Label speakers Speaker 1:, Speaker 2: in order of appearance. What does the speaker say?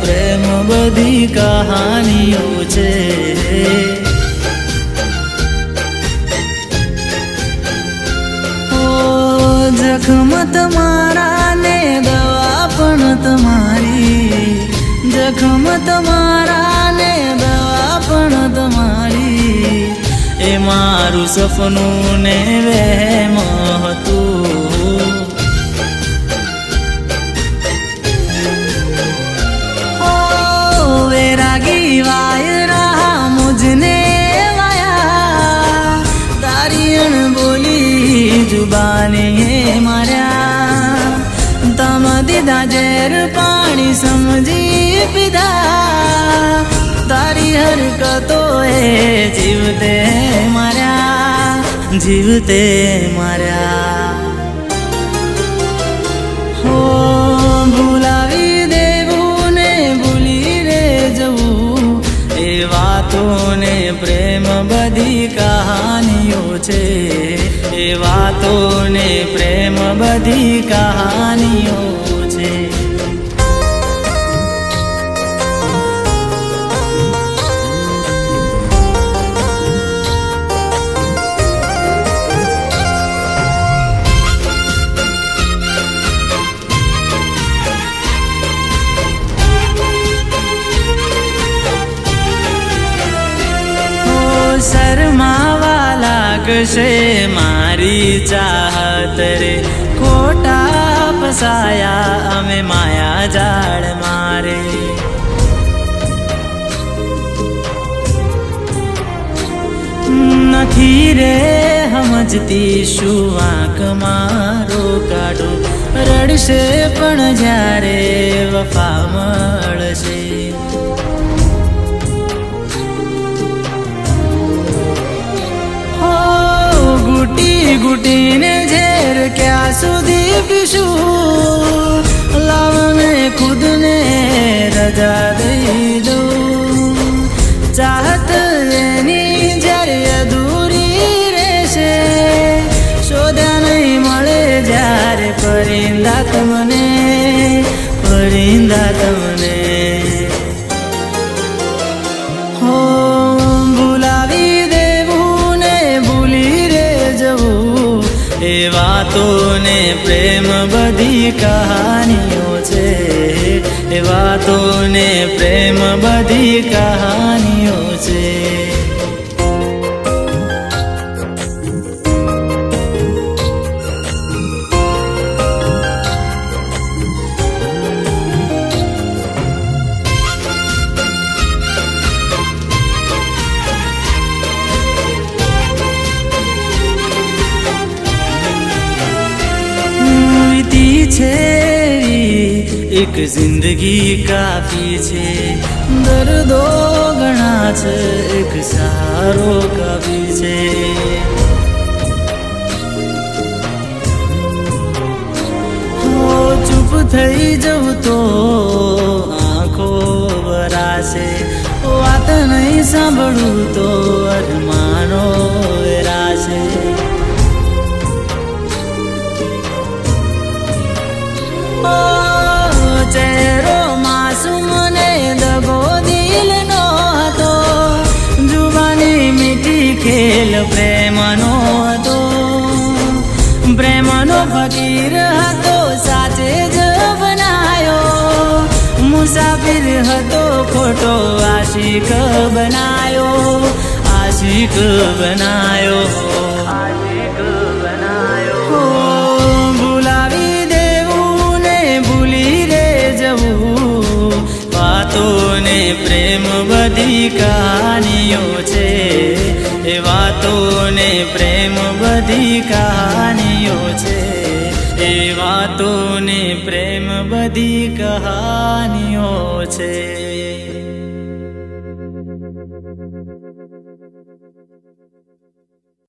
Speaker 1: પ્રેમ બધી કહાનીઓ છે। जख्म तुम्हारा ने दवा पण तुम्हारी, जख्म तुम्हारा ने दवा पण तुम्हारी। ए मारू सपनों ने वहम हतुं, ओ वैरागी वायरा मुझने वाया, तारी अणबोली जुबानी मार्या। तम दीदा जेर पानी समझी पीधा, तारी हरकतो जीवते मार्या, जीवते मार्या। हो भूलावी देवू ने भूली रे जवू, ए वातों ने प्रेम बधी कहानियों छे। ए वातों ने प्रेम बधी कहानियों छे। शर्मावा लागशे मारी चाहत रे, खोटा फसाया अमे माया जाड़ मारे। नथी रे समजती शू आंख मारो काढो, रड़शे पण ज्यारे वफा मळशे। गुटी गुटी ने झेर क्या सुधी पीशू, लाव में खुद ने रजा दई दो। चाहत एनी जरे अधूरी रहेशे, शोध्या नहीं मळे ज्यारे परिंदा तमने, परिंदा तमने। हो ए वातों ने प्रेम बधी कहानियों छे। ए वातों ने प्रेम बधी कहानियों छे। एक जिंदगी काफी छे, दर्दो घणा छे, एक सहारो काफी छे। हो चुप थई जव तो आंखो भराशे, वात नहीं सांभळू तो अरमानो वेराशे। चेहरो मासूम ने दगो दिल नो हतो, जुबानी मीठी खेल प्रेमनो हतो। प्रेमनो फकीर हतो साचे ज बनायो, मुसाफिर हतो खोटो आशिक बनायो, आशिक बनायो, आशिक बनायो। हो भुलावी वातों ने प्रेम बधी कहानियों छे। ए वातों ने प्रेम बधी कहानियों छे। ए वातों ने प्रेम बधी कहानियों छे।